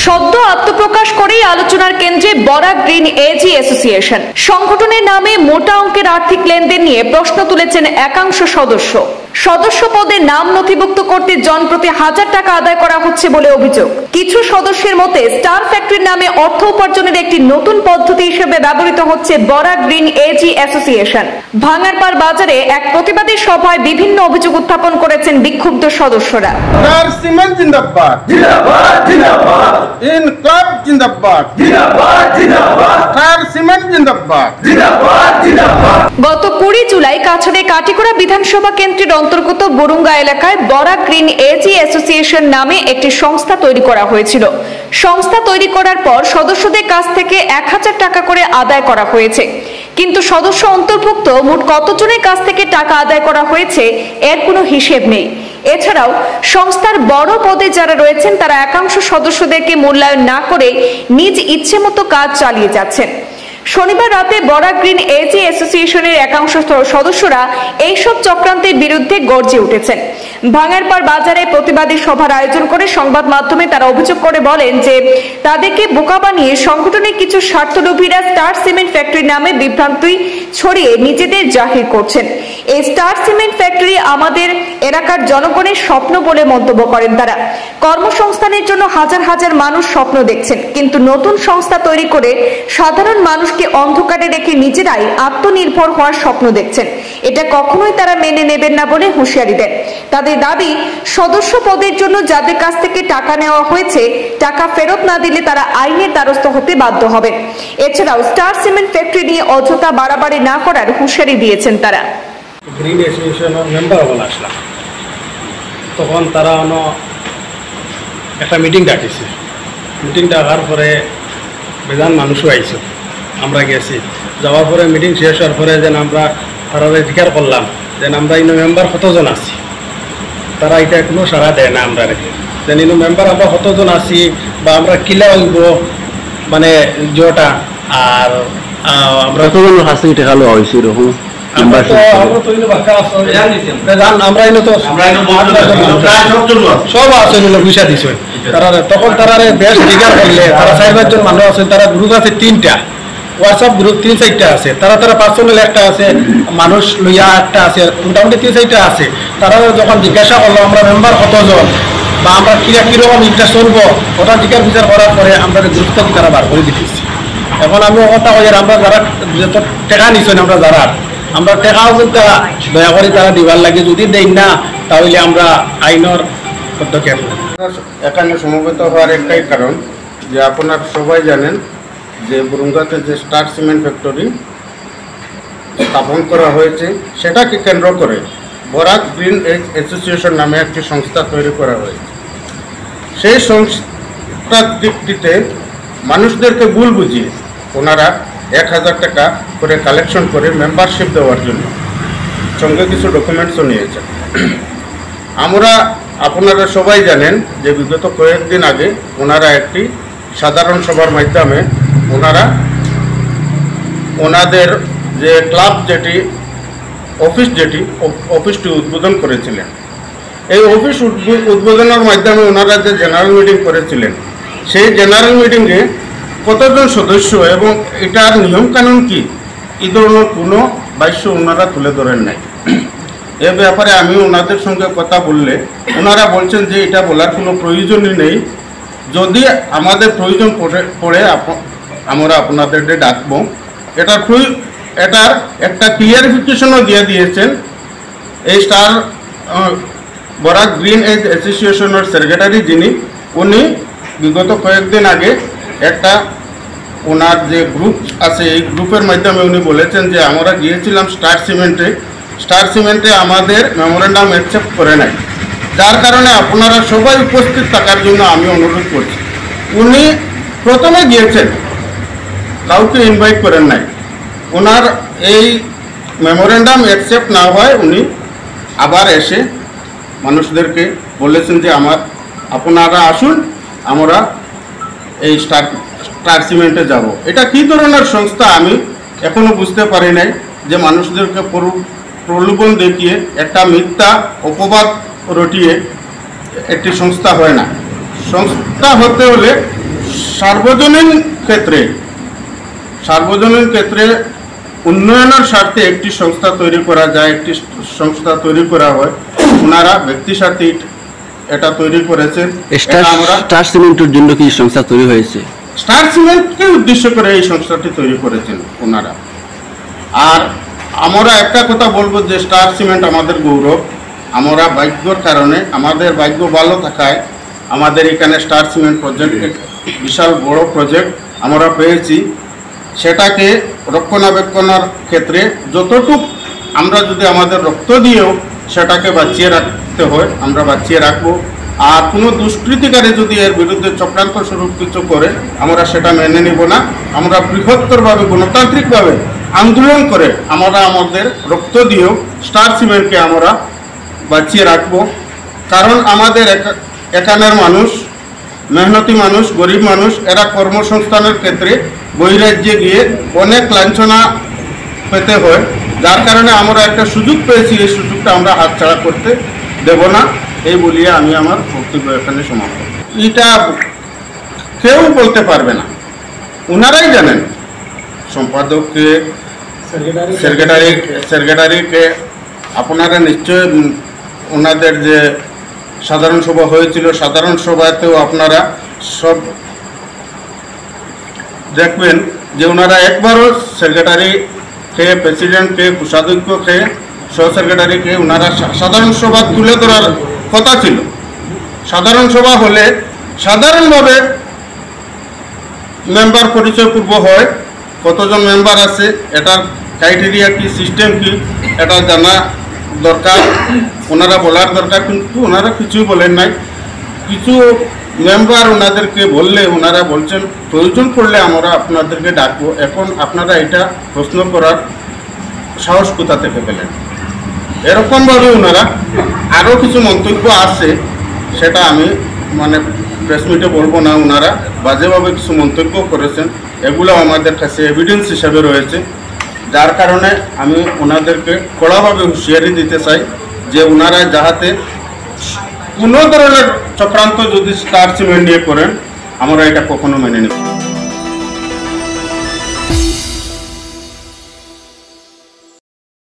সদ্য আত্মপ্রকাশ করেই আলোচনার কেন্দ্রে বরাক গ্রিন এজি অ্যাসোসিয়েশন সংগঠনের নামে মোটা অঙ্কের আর্থিক লেনদেন নিয়ে প্রশ্ন তুলেছেন একাংশ সদস্য। সদস্য পদে নাম নথিভুক্ত করতে জনপ্রতি 1000 টাকা আদায় করা হচ্ছে বলে অভিযোগ। কিছু সদস্যের মতে স্টার ফ্যাক্টরির নামে অর্থ উপার্জনের একটি নতুন পদ্ধতি হিসেবে ব্যবহৃত হচ্ছে Barak green AG association. Bhangarpar বাজারে এক প্রতিবাদী সভায় বিভিন্ন অভিযোগ উত্থাপন করেছেন বিক্ষুব্ধ সদস্যরা। সিমেন্ট জিন্দাবাদ, জিন্দাবাদ, জিন্দাবাদ। ইনকলাব জিন্দাবাদ, জিন্দাবাদ, জিন্দাবাদ। সিমেন্ট জিন্দাবাদ, জিন্দাবাদ, জিন্দাবাদ। গত 20 জুলাই কাছাড়ে কাটিগড়া বিধানসভা কেন্দ্রের অন্তর্গত বরুঙ্গা এলাকায় বরাক গ্রিন এজি অ্যাসোসিয়েশন নামে একটি সংস্থা তৈরি করা হয়েছিল। সংস্থা তৈরি করার পর সদস্যদের কাছ থেকে 1000 টাকা করে আদায় করা হয়েছে, কিন্তু সদস্য অন্তর্ভুক্ত মোট কতজনের কাছ থেকে টাকা আদায় করা হয়েছে এর কোনো হিসেব নেই। এছাড়াও সংস্থার বড় পদে যারা রয়েছেন তারা একাংশ সদস্যদেরকে মূল্যায়ন না করে নিজ ইচ্ছে মতো কাজ চালিয়ে যাচ্ছেন। শনিবার রাতে বরাক গ্রিন এজি অ্যাসোসিয়েশনের একাংশ সদস্যরা এইসব চক্রান্তের বিরুদ্ধে গর্জে উঠেছেন। ভাঙারপাড় বাজারে প্রতিবাদী সভার আয়োজন করে সংবাদ মাধ্যমে তারা অভিযোগ করে বলেন যে তাদেরকে বোকা বানিয়ে সংগঠনের কিছু স্বার্থলোভীরা স্টার সিমেন্ট ফ্যাক্টরি নামে বিভ্রান্তি ছড়িয়ে নিজেদের জাহির করছেন। এই স্টার সিমেন্ট ফ্যাক্টরি আমাদের এলাকার জনগণের স্বপ্ন বলে মন্তব্য করেন তারা। কর্মসংস্থানের জন্য হাজার হাজার মানুষ স্বপ্ন দেখছেন, কিন্তু নতুন সংস্থা তৈরি করে সাধারণ মানুষকে অন্ধকারে রেখে নিজেরাই আত্মনির্ভর হওয়ার স্বপ্ন দেখছেন। এটা কখনোই তারা মেনে নেবেন না বলে হুঁশিয়ারি দেন। তাদের দাবি, সদস্য পদের জন্য যাদের কাছ থেকে টাকা নেওয়া হয়েছে টাকা ফেরত না দিলে তারা আইনের দ্বারস্থ হতে বাধ্য হবেন। এছাড়াও স্টার সিমেন্ট ফ্যাক্টরি নিয়ে অযথা বাড়াবাড়ি না করার হুঁশিয়ারি দিয়েছেন তারা। গ্রিন অ্যাসোসিয়েশনের মেম্বার হল আসলাম, তখন তারা একটা মিটিং ডাকিছে। মিটিং ডাকার পরে বেজান মানুষও আইছে, আমরা গেছি। যাওয়ার পরে মিটিং শেষ হওয়ার পরে যেন আমরা তারা জিজ্ঞার করলাম যে আমরা ইনো মেম্বার কতজন আছি, তারা এটা কোনো সারা দেয় না আমরা রেখে যেন ইনো মেম্বার আমরা কতজন আছি বা আমরা কিলা হইব মানে যেটা। আর আমরা কতজন হাসি টাকা লওয়া হয়েছে এরকম সব আছে পয়সা দিছে তারা। তখন তারা বেশ জিজ্ঞাসা করলে তারা 4-5 জন মানুষ আছেন, তারা গ্রুপ আছে 3টা, হোয়াটসঅ্যাপ গ্রুপ 3-4টা আছে, তারা পার্সোনাল একটা আছে, মানুষ লইয়া একটা আছে, মোটামুটি 3-4টা আছে। তারা যখন জিজ্ঞাসা করলো আমরা মেম্বার কতজন বা আমরা কিরকম ইন্টারেস্ট চলবো, ওটা জিজ্ঞাসা বিচার করার পরে আমরা গ্রুপ থেকে তারা বার করে দিতেছি। এখন আমি কথা কই আমরা যারা যত টাকা নিছেন আমরা যারা আমরা টাকাও কিন্তু দয়া করে তারা দিবার লাগে, যদি দেই না তাহলে আমরা আইনের পদক্ষেপ নেব। এখানে সমবেত হওয়ার একটাই কারণ যে আপনারা সবাই জানেন যে বরুঙ্গাতে যে স্টার সিমেন্ট ফ্যাক্টরি স্থাপন করা হয়েছে সেটাকে কেন্দ্র করে বরাক গ্রিন এজ অ্যাসোসিয়েশন নামে একটি সংস্থা তৈরি করা হয়েছে। সেই সংস্থার দিকটিতে মানুষদেরকে ভুল বুঝিয়ে ওনারা 1000 টাকা করে কালেকশন করে মেম্বারশিপ দেওয়ার জন্য সঙ্গে কিছু ডকুমেন্টসও নিয়েছেন। আমরা আপনারা সবাই জানেন যে বিগত কয়েকদিন আগে ওনারা একটি সাধারণ সভার মাধ্যমে ওনাদের যে ক্লাব অফিসটি উদ্বোধন করেছিলেন। এই অফিস উদ্বোধনের মাধ্যমে ওনারা যে জেনারেল মিটিং করেছিলেন, সেই জেনারেল মিটিংয়ে কতজন সদস্য এবং এটার নিয়মকানুন কি এই ধরনের কোনো বাক্য ওনারা তুলে ধরেন নাই। এ ব্যাপারে আমি ওনাদের সঙ্গে কথা বললে ওনারা বলছেন যে এটা বলার কোনো প্রয়োজনই নেই, যদি আমাদের প্রয়োজন পড়ে আমরা আপনাদের ডাকবো। এটার একটা ক্লিয়ারিফিকেশনও দিয়ে দিয়েছেন এই স্টার বরাক গ্রিন এজ অ্যাসোসিয়েশনের সেক্রেটারি যিনি, উনি বিগত কয়েকদিন আগে একটা ওনার যে গ্রুপ আছে এই গ্রুপের মাধ্যমে উনি বলেছেন যে আমরা গিয়েছিলাম স্টার সিমেন্টে আমাদের মেমোরেন্ডাম অ্যাকসেপ্ট করে নাই, যার কারণে আপনারা সবাই উপস্থিত থাকার জন্য আমি অনুরোধ করছি। উনি প্রথমে গিয়েছেন, কাউকে ইনভাইট করেন নাই। ওনার এই মেমোরেন্ডাম অ্যাকসেপ্ট না হয় উনি আবার এসে মানুষদেরকে বলেছেন যে আপনারা আসুন, আমরা এই স্টার সিমেন্টে যাব। এটা কী ধরনের সংস্থা আমি এখনও বুঝতে পারি নাই, যে মানুষদেরকে প্রলোভন দেখিয়ে একটা মিথ্যা অপবাদ রটিয়ে একটি সংস্থা হয় না। সংস্থা হতে হলে সার্বজনীন ক্ষেত্রে উন্নয়নের স্বার্থে একটি সংস্থা তৈরি করা যায়, একটি সংস্থা তৈরি করা হয়। ওনারা ব্যক্তি স্বার্থে এটা তৈরি করেছেন। স্টার সিমেন্টের জন্য কি সংস্থা তৈরি হয়েছে? স্টার সিমেন্টকে উদ্দেশ্য করে এই সংস্থাটি তৈরি করেছেন ওনারা। আর আমরা একটা কথা বলবো যে স্টার সিমেন্ট আমাদের গৌরব। আমরা ভাগ্যর কারণে, আমাদের ভাগ্য ভালো থাকায় আমাদের এখানে স্টার সিমেন্ট প্রজেক্ট বিশাল বড় প্রজেক্ট আমরা পেয়েছি। সেটাকে রক্ষণাবেক্ষণের ক্ষেত্রে যতটুকু আমরা যদি আমাদের রক্ত দিয়েও সেটাকে বাঁচিয়ে রাখতে হয়, আমরা বাঁচিয়ে রাখবো। আর কোনো দুষ্কৃতিকারী যদি এর বিরুদ্ধে চক্রান্ত স্বরূপ কিছু করে আমরা সেটা মেনে নিব না। আমরা বৃহত্তরভাবে গণতান্ত্রিকভাবে আন্দোলন করে আমরা আমাদের রক্ত দিয়েও স্টার সিমেন্টকে আমরা বাঁচিয়ে রাখবো। কারণ আমাদের এখানের মানুষ, মেহনতি মানুষ, গরিব মানুষ, এরা কর্মসংস্থানের ক্ষেত্রে বহিরাজ্যে গিয়ে অনেক লাঞ্ছনা পেতে হয়। যার কারণে আমরা একটা সুযোগ পেয়েছি, এই সুযোগটা আমরা হাতছাড়া করতে দেব না। এই বলিয়ে আমি আমার বক্তব্য এখানে সমাপ্ত। এটা কেউ বলতে পারবে না, ওনারাই জানেন। সম্পাদককে, সেক্রেটারিকে আপনারা নিশ্চয় ওনাদের যে সাধারণ সভা হয়েছিল, সাধারণ সভাতেও আপনারা সব দেখবেন যে ওনারা একবারও সেক্রেটারিকে, প্রেসিডেন্টকে, কোষাধ্যক্ষকে, সহ সেক্রেটারিকে ওনারা সাধারণ সভা তুলে ধরার কথা ছিল। সাধারণ সভা হলে সাধারণভাবে মেম্বার পরিচয়পূর্ব হয়, কতজন মেম্বার আছে, এটার ক্রাইটেরিয়া কি, সিস্টেম কি, এটা জানা দরকার, ওনারা বলার দরকার। কিন্তু ওনারা কিছুই বলেন নাই। কিছু মেম্বার ওনাদেরকে বললে ওনারা বলছেন প্রয়োজন পড়লে আমরা আপনাদেরকে ডাকবো। এখন আপনারা এটা প্রশ্ন করার সাহস কোথা থেকে পেলেন? এরকমভাবে ওনারা আরও কিছু মন্তব্য আছে, সেটা আমি প্রেস মিটে বলবো না। ওনারা বাজেভাবে কিছু মন্তব্য করেছেন, এগুলো আমাদের কাছে এভিডেন্স হিসাবে রয়েছে। যার কারণে আমি ওনাদেরকে কড়াভাবে হুঁশিয়ারি দিতে চাই যে ওনারা যাহাতে কোনো ধরনের চক্রান্ত যদি স্টার সিমেন্ট নিয়ে করেন আমরা এটা কখনো মেনে নেব।